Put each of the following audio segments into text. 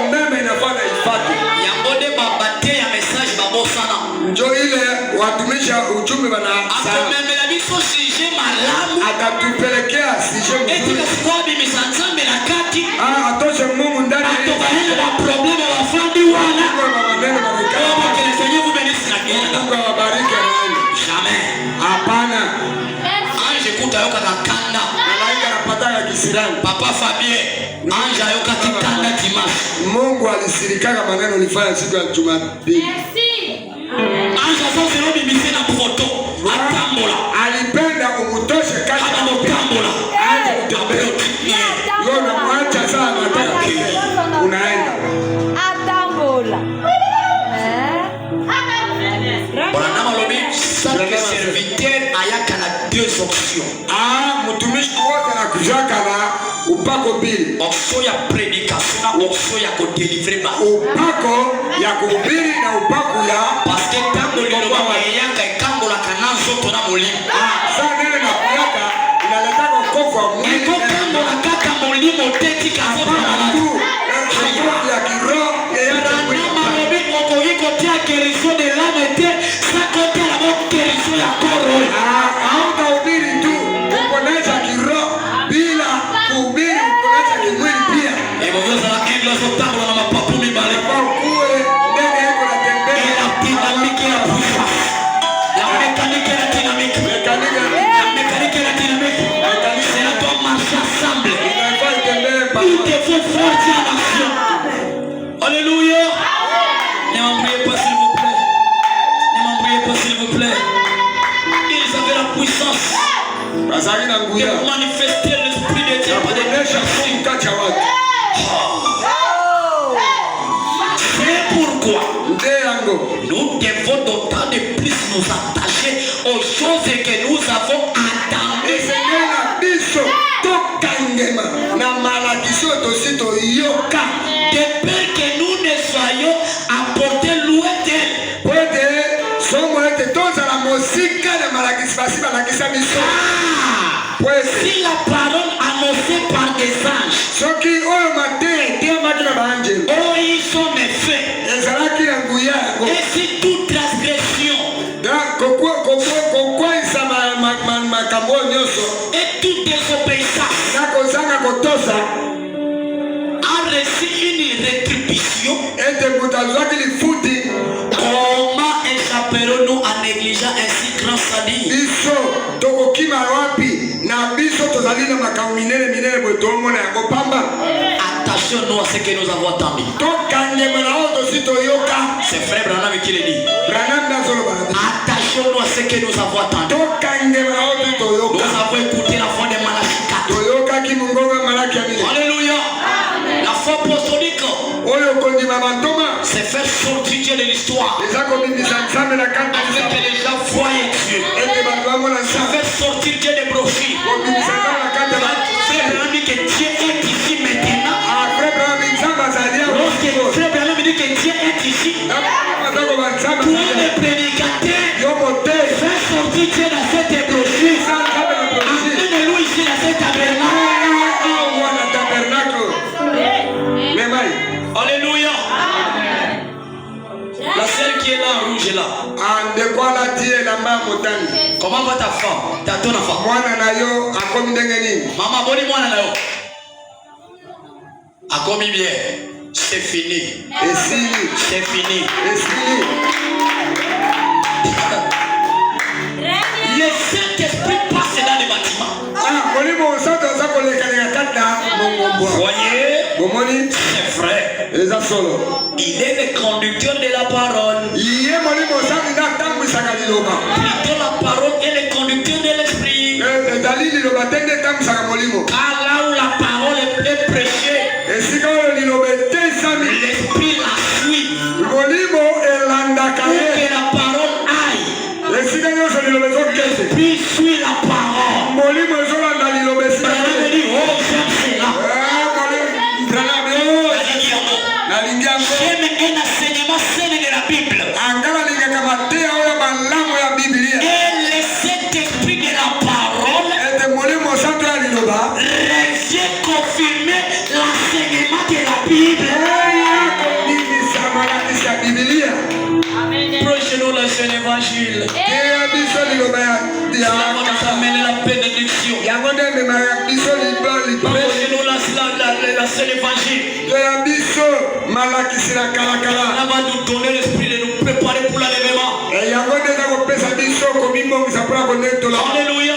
umeme inafanya ifatu. Yangode babate ya message babosana. Njo ile watumisha ujumbe bana sana. Akomemela biso sujet malamu. Atatupelekea sujet mzuri. Eti kasikobi misanzambe na kati. Atoshe Mungu ndani yetu. Atobahele wa probleme wa fandi wana. Kama kile senye kubenisi na kenda. Mungu awabariki nani. Jamais. Hapana. Anje kuta yoka kakanda. Malaika anapataka kisirani. Papa Fabien. Anje yoka kitanda dimanche. Mungu alisirikaka maneno ulifanya siku ya Jumapili. Anja sasa robi misena photo. Atambola. Alipenda umutoshe kati ya motambola. Aje utembee. Yo na mwacha sana nataka unaenda. Atambola. Bwana malobi chaque serviteur ayaka na deux options. Mtumishi wote anakujaka na upako mbili. Option ya prédication na option ya kudélivrer ba. Upako ya kuhubiri na upako ya parce que tango liloba wayanga ikango la kanazo tona molimo. Sasa nene na kuyaka inaleta wokovu wa mwili. Iko tango la kaka molimo teti kazo na tu. Ya kiroho ya mwili. Malobi moko iko tia guérison de l'âme te sa côté la bonne guérison ya corps. Hautahubiri tu kuponesha kiroho bila kuhubiri kuponesha kimwili pia. Ebongoza la engla sotango na mapapu mibale. Kwa kuwe ndege yako natembea. La dynamique et la puissance. La mécanique et la dynamique. La mécanique et la dynamique. C'est là qu'on marche ensemble. Il te faut forcer en action. Alléluia. Ne m'embrouillez pas s'il vous plaît. Ne m'embrouillez pas s'il vous plaît. Ils avaient la puissance de manifester l'esprit de Dieu par des personnes. C'est pourquoi nous devons d'autant de plus nous attacher aux choses que nous avons attendues. De peur que nous ne soyons apportés loin d'elle. Si la parole annoncée par des anges, oh, ils sont mes faits. Et si toute transgression et toute désobéissance a reçu une rétribution, comment échapperons-nous en négligeant ainsi grand salut? Attachons-nous à ce que nous avons attendu. C'est frère Branham qui le dit. Attachons-nous à ce que nous avons attendu. Nous avons écouté la voix de Malachie 4. Alléluia. La foi apostolique, c'est faire sortir Dieu de l'histoire. Afin que les gens voient Dieu. C'est faire sortir Dieu des brochures. Frère Branham dit que Dieu est ici maintenant. Lorsque frère Branham dit que Dieu est ici, pour les prédicateurs, faire sortir Dieu dans cette brochure. Amenez-nous ici dans cette tabernacle. Alléluia. La celle qui est là en rouge est là. Comment va ta femme? Ta ton enfant? Maman, boni moi na yo. A commis bien. C'est fini. C'est fini. Le Saint-Esprit passe dans les bâtiments. Voyez, c'est vrai. Il est le conducteur de la parole. Plutôt la parole est le conducteur de l'esprit. Car là où la parole est prêchée, l'esprit la suit. Où que la parole aille, l'esprit suit la parole. J'aime un enseignement sain de la Bible. Et le Saint-Esprit de la parole l'évangile. Teya biso liloba ya Cela va nous amener la bénédiction. yango nde ememaka biso lipango. Prêchez-nous la seule évangile. Toya biso malakisi na kalakala. Ça va nous donner l'esprit de nous préparer pour l'enlèvement. yango nde eza kopesa biso komibongisa mpona konetola. Alléluia.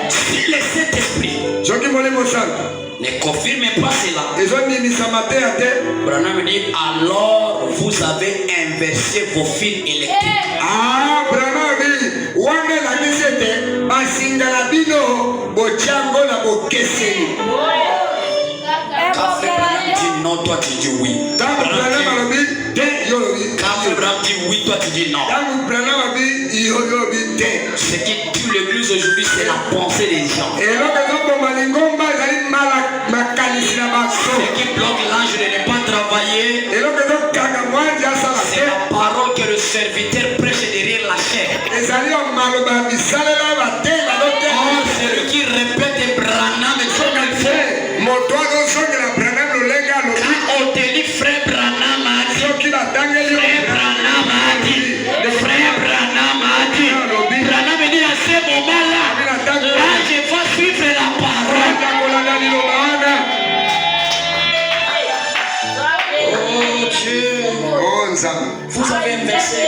Si le Saint-Esprit soki molimo santu ne confirme pas cela, ezondimisama te ya te. Branham dit alors vous avez inversé vos fils électriques. Branham wana elakisi ete basinga na bino botyango na bokeseni. Quand Frère Branham dit non, toi tu dis oui. Tango Branham alobi te yo lobi. Quand Frère Branham dit oui, toi tu dis non. Tango Branham alobi yo lobi te. Ce qui tue l'église aujourd'hui, c'est la pensée des gens. eloko ezoboma lingomba ezali makanisi na baso. Ce qui bloque l'ange de ne pas travailler, eloko ezokanga mwanje asala c'est te. la parole que le serviteur prêche derrière la chair. ezali maloba ya bisalela batenga lote. Or, celui qui répète Branham est comme il faut. moto azosongela Branham lolenge alobi. Quand on te dit frère Branham a dit, soki batangeli yo frère Branham a dit, le frère Branham a dit, Branham dit à ce moment-là, là je vais suivre la parole. kolanda liloba wana. Oh Dieu, Oh nzambe vous avez inversé,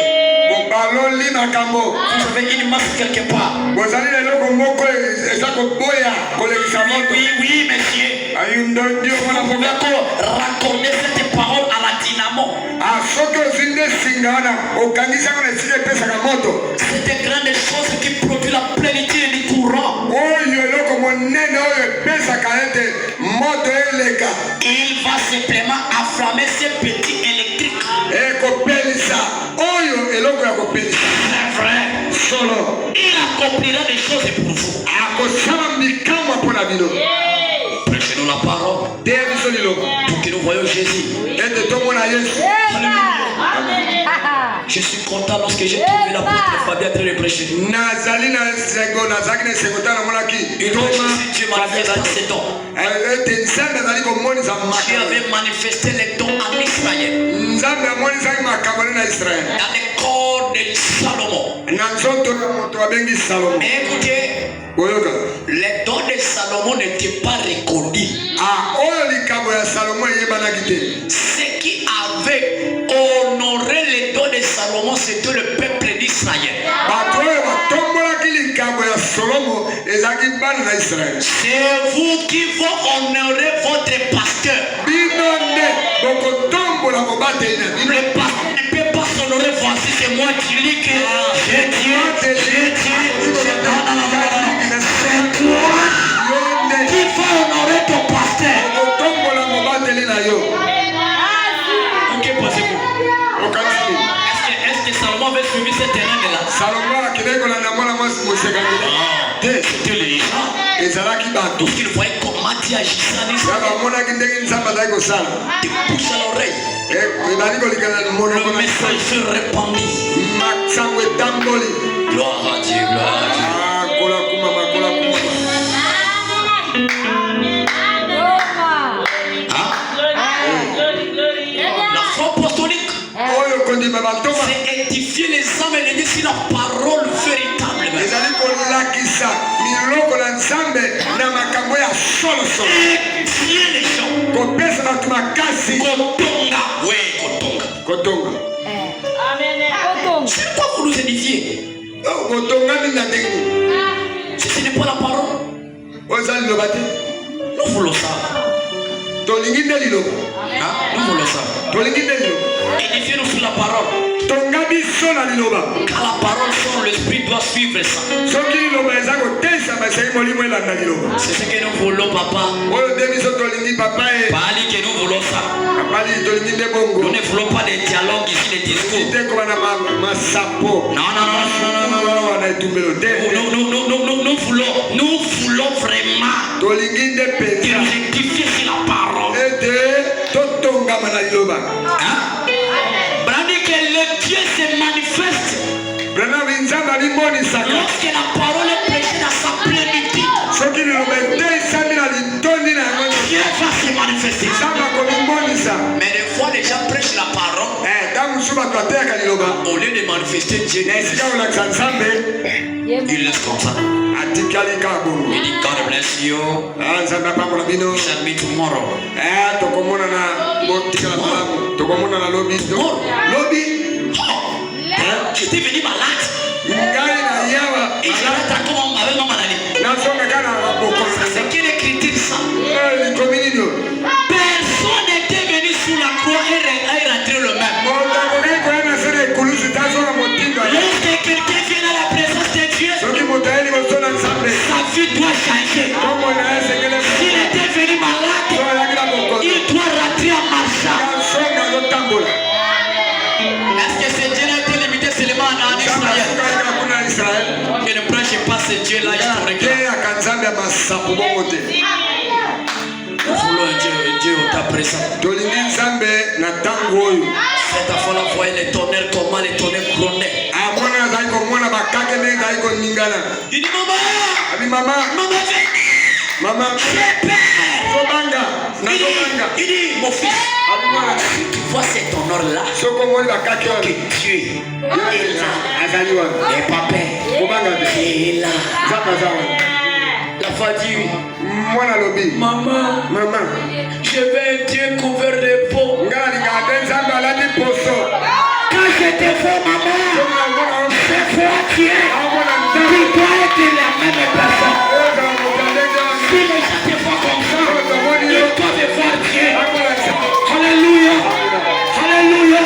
bobaloli makambo. vous avez une masse quelque part. bozali na eloko moko eza koboya kolekisa Oui, moto. oui, oui, monsieur. ayundondi omona Vous pouvez raccorder cette parole à la dynamo. soki ozwi nde singa wana okangisango na esika epesaka moto. C'est des grandes choses qui produisent la plénitude du courant. oyo eloko monene oyo epesaka ete moto eleka. Il va simplement enflammer ces petits électriques. ekopelisa oyo eloko ya kopelisa. C'est vrai. solo Il accomplira des choses pour vous. akosala mikamwa mpo na bino. Prêchez-nous la parole teya biso liloba pour que nous voyons Jésus. ete tomona yesu. Je suis content lorsque j'ai trouvé l'apôtre Fabien en train de prêcher. nazali na esengo nazalaki na esengo ta namonaki Il doit Jésus, Dieu manifeste dans ses dons. ete nzambe azali komonisa Dieu makambo. avait manifesté les dons en Israël. nzambe amonisaki makambo ne na israele Dans le corps de Salomon. na nzoto ya moto abengi salomo. Mais écoutez, oyoka les dons de Salomon n'étaient pas reconnus. oyo likambo ya salomo eyebanaki te. Ceux qui avaient honoré les dons de Salomon, c'était le peuple d'Israël. bato oyo batombolaki likambo ya salomo ezalaki bana na israele. C'est vous qui vont honorer votre pasteur. bino nde bokotombola mobateli na bino. Le pasteur ne peut pas s'honorer. Voici, c'est moi qui dis que j'ai Dieu, j'ai Dieu. C'est toi qui vas honorer ton pasteur. bokotombola mobateli na yo. Ok, passez-vous. okanisi Est-ce que Salomon avait suivi ce terrain-là? salomo akendeki kolanda mwana mwasi mosekangeli te. C'était les gens. ezalaki bato Tout ce qu'ils voyaient comment Dieu agissait en Israël. ya bamonaki ndenge nzambe azali kosala. Des bouches à l'oreille. ebali kolikana monoko Le na message se répandit. masango etamboli. Gloire à Dieu, gloire à Dieu. kola kumama kola kumama. Hein? La foi apostolique, oyo kondima batoma c'est édifier les âmes et les sur la parole véritable. ezali kolakisa miloko na nzambe na makambo ya solosolo. Édifier les gens. kopesa bato makasi Kotonga. Oui, Kotonga. kotonga. C'est quoi vous nous édifiez? kotongami na ndenge nini? Si ce n'est pas la parole, oyo eza liloba te. nous voulons ça. tolingi nde liloba. Hein? Nous voulons ça. tolingi nde liloba. Édifiez-nous sur la parole. tonga biso na liloba. Quand la parole sort, l'esprit doit suivre ça. soki liloba eza koteisama esali molimo elanda liloba. C'est ce que nous voulons, papa. oyo nde biso tolingi papa e. Pali que nous voulons ça. apali tolingi nde bongo. Nous ne voulons pas des dialogues ici, des discours. te koba na masapo. Non, non, non, non, non, non. na etumbelo te. Nous voulons vraiment tolingi nde que penza nous édifier sur la parole. ete totongama na liloba. Hein? Brandi que le Dieu se manifeste brana binzambe abimonisaka lorsque la parole est prêchée dans sa plénitude. soki liloba eteisami na litondi na yango Dieu va se manifester. nzambe akomimonisa. Mais des fois, les gens prêchent la parole. ntango mosusu bato Au lieu de manifester Dieu, il laisse comme ça. Il dit God bless you. Shall meet tomorrow. J'étais venu malade. Et je reste comment avec ma maladie. C'est quelle écriture ça? Personne n'était venu sous la croix et rentrer le même. Lorsque quelqu'un vient à la présence de Dieu, sa vie doit changer. S'il était venu malade, il doit rentrer en marchant. Est-ce que ce Dieu a été limité seulement en Israël? Que ne prêche pas ce Dieu-là historique. Nous voulons un Dieu au temps présent. Cette fois-là, voyez les tonnerres, comment les tonnerres grondent. Il dit maman, j'ai peur. Il dit mon fils, tu vois cet honneur-là que Dieu est là. Et papa est là. La femme dit maman, je veux un Dieu couvert de peau. Quand j'étais fort, maman, c'est fort Dieu. Tu dois être la même personne. Si les gens te voient comme ça, ils doivent voir Dieu. Alléluia. Alléluia.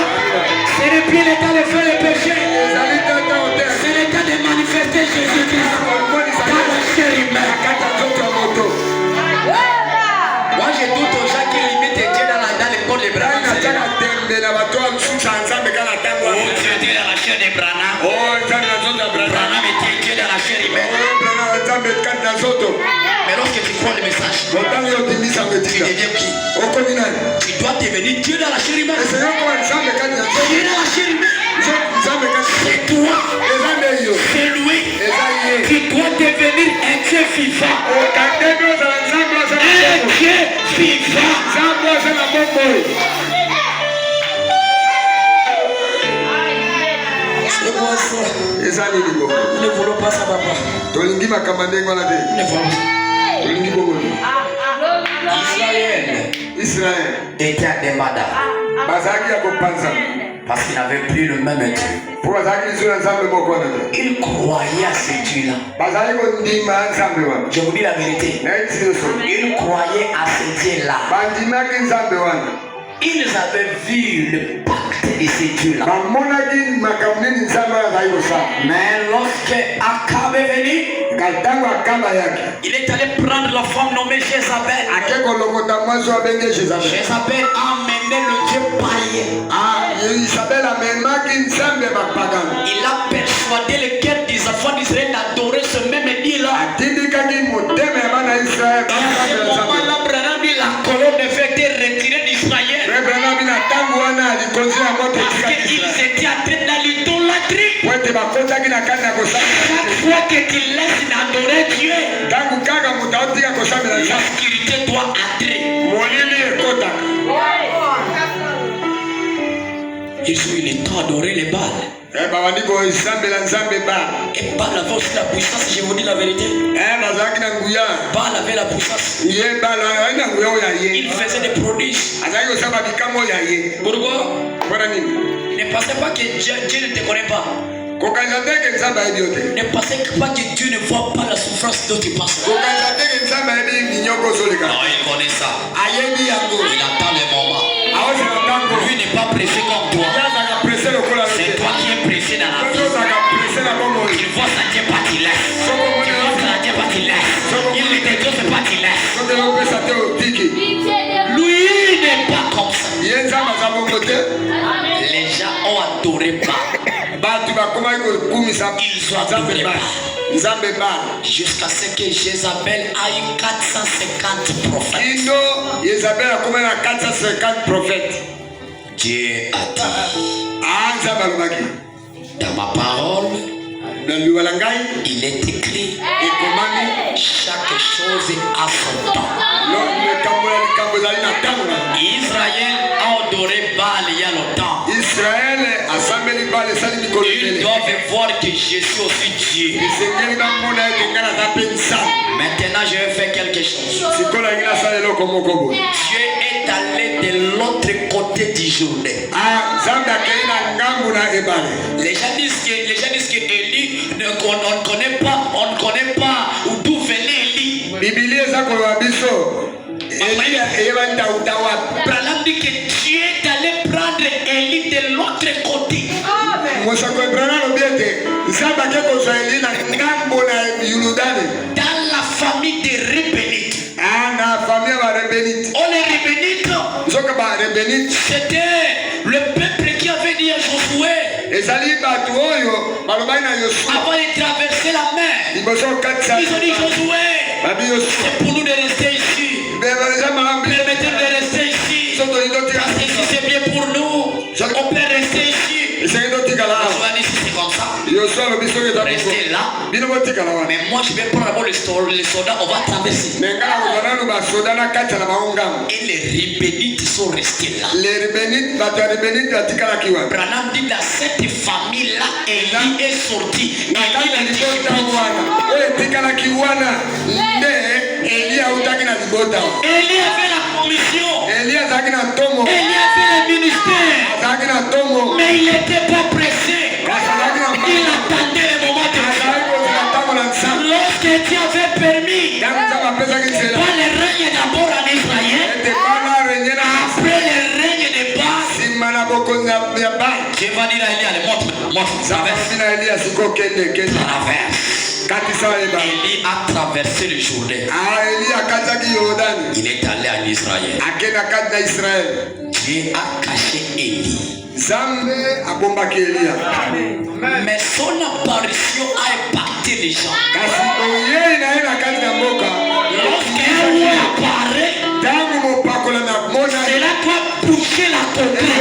Ce n'est plus l'état de faire le péché. C'est l'état de manifester Jésus-Christ dans la chair humaine. Moi je doute aux gens qui limitent Dieu dans l'école de Branham. Oh, tu étais dans la chair de Branham. Branham était Dieu dans la chair humaine. Mais lorsque tu crois le message, tu deviens qui? Tu dois devenir Dieu dans la chair humaine. Dieu dans la chair humaine. C'est toi. C'est lui. Tu dois devenir un Dieu vivant. Un Dieu vivant. C'est quoi ça? Nous ne voulons pas ça, papa. Nous ne voulons pas. Israël était à des madas parce qu'il n'avait plus le même Dieu. Il croyait à ce Dieu-là. Je vous dis la vérité. Il croyait à ce Dieu-là. Ils avaient vu le pacte de ce Dieu-là. Mais lorsque Akab est venu, il est allé prendre la femme nommée Jézabel. Jézabel a amené le Dieu païen. Il a persuadé le cœur des enfants d'Israël d'adorer ce même Dieu-là. À ce moment-là, la colonne de feu était retirée d'Israël. Parce qu'ils étaient en train de l'idolâtrie. Chaque fois que tu laisses d'adorer Dieu, l'obscurité doit entrer. Ils ont eu le temps d'adorer les Baals. Et Baal avait aussi la puissance, je vous dis la vérité. Baal avait la puissance. Il faisait des prodiges. Pourquoi? Ne pensez pas que Dieu ne te connaît pas. Ne pensez pas que Dieu ne voit pas la souffrance dont tu passes. Non, il connaît ça. Il attend le moment. Lui n'est pas pressé comme toi. C'est toi qui es pressé dans la vie. Il voit sa Dieu pas qu'il laisse. Il voit sa Dieu pas qu'il laisse. Il ne t'exauce pas qu'il laisse. Lui n'est pas comme ça. Les gens ont adoré Baal. Ils ont adoré Baal. Jusqu'à ce que Jézabel ait 450 prophètes. Dieu a dit dans ma parole, il est écrit chaque chose à son temps. Israël a adoré Baal il y a longtemps. Ils doivent voir que je suis aussi Dieu. Maintenant, je vais faire quelque chose. Dieu est allé de l'autre côté du Jourdain. Les gens disent que Élie, on ne connaît pas d'où venait Élie. Branham dit que Dieu est allé prendre Élie de l'autre côté. Dans la famille des Rébénites. Oh, les Rébénites, c'était le peuple qui avait dit à Josué, avant de traverser la mer, ils ont dit Josué, c'est pour nous de rester ici. Permettez-nous de rester ici. Parce que si c'est bien pour nous, on peut rester ici. Josué a dit si c'est comme ça, restez là. Mais moi je vais prendre d'abord les soldats, on va traverser. Et les Rébénites sont restés là. Branham dit dans cette famille-là, Élie est sorti. Élie avait la commission. Élie avait le ministère. Mais il n'était pas pressé. Il attendait le moment de Dieu. Lorsque Dieu avait permis pas le règne d'abord en Israël, après le règne de Baal, je vais dire à Élie, montre, traverse. Élie a traversé le Jourdain. Il est allé en Israël. Dieu a caché Élie. Mais son apparition a impacté les gens. Lorsqu'un roi apparaît, cela doit bouger la contrée.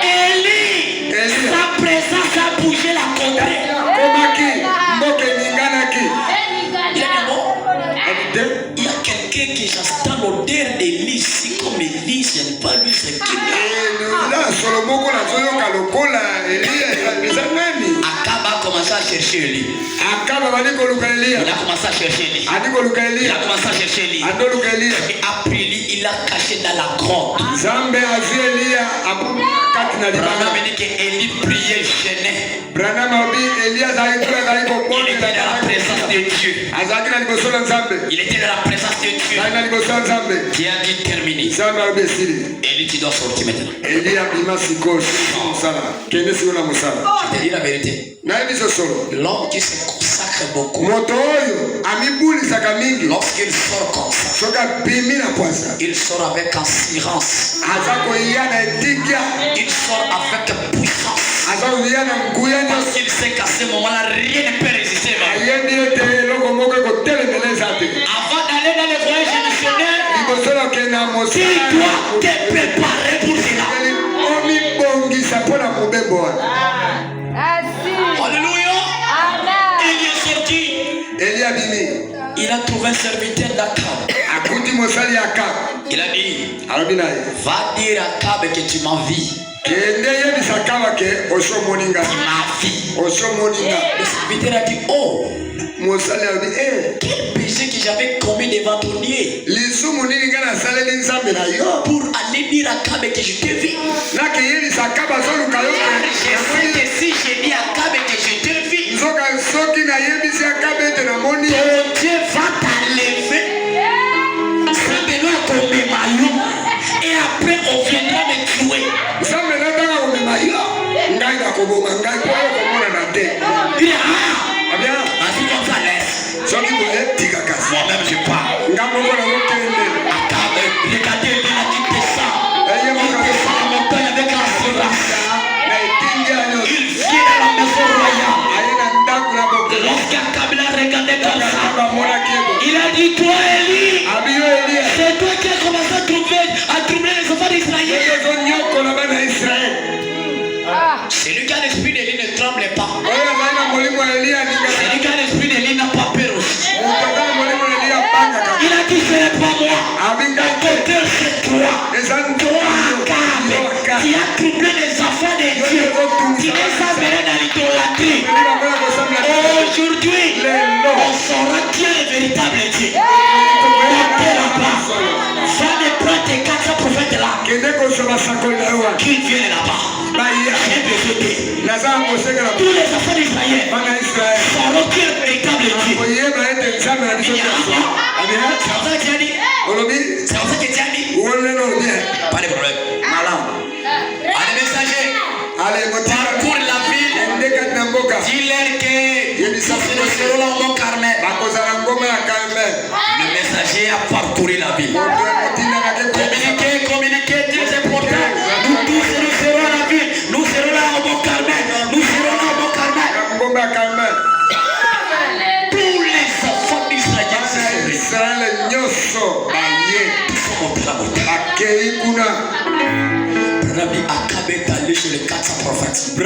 Élie, sa présence a bougé la contrée. Il y a quelqu'un qui j'entends l'odeur d'Élie, c'est comme Élie, ce n'est pas lui, c'est qui. Akab a commencé à chercher Élie. Il a commencé à chercher Élie. Il a commencé à chercher Élie. Et après Élie, il a caché dans la grotte. Branham dit qu'Élie priait, gênait. Il était dans la présence de Dieu. Il était dans la présence de Dieu. Dieu a dit terminé. Élie, tu dois sortir maintenant. Je te dis la vérité. L'homme qui se consacre beaucoup, lorsqu'il sort comme ça, il sort avec assurance. Il sort avec puissance. Parce qu'il sait qu'à ce moment-là, rien ne peut résister. Avant d'aller dans les voyages missionnaires, tu dois te préparer pour cela. Alléluia. Il est sorti. Il a trouvé un serviteur d'Akab. Il a dit, va dire à Akab que tu m'envies. Il m'a vie. Le serviteur a dit, oh, quel péché que j'avais commis devant ton Dieu pour aller dire à Akab que je te vis. Je sais que si je dis à Akab que je te vis, ton Dieu va t'enlever. Ça me doit tomber maillot. Et après on viendra me tuer. Ainsi comme ça laisse. Moi-même je pars. Akab, regardez, il a dit descend. Il descend à la montagne avec assurance. Il vient à la maison royale. Lorsqu'Akab l'a regardé comme ça, il a dit, toi Élie, c'est toi qui as commencé à troubler les enfants d'Israël. Celui qui a l'esprit d'Élie ne tremble pas. Celui qui a l'esprit d'Élie n'a pas peur aussi. Il a dit, ce n'est pas moi. Au contraire, c'est toi. Toi, Akab, qui a troublé idolâtrie. Aujourd'hui, on saura qui est le véritable Dieu. Montez là-bas. Va me prendre tes 4 prophètes là. Qu'ils viennent là-bas. J'ai besoin d'eux. Tous les enfants d'Israël sauront qui est le véritable Dieu. C'est pour ça que tu as dit. Pas de problème. Allez, messager. Parcours la ville. Dis-leur que nous serons là au Mont Carmel. Le messager a parcouru la ville. Communiquez, Dieu c'est important. Nous tous nous serons à la ville. Nous serons là au Mont Carmel. Nous serons là au Mont Carmel. Tous les enfants d'Israël se Rabbi Akabe est allé chez les 400 prophètes.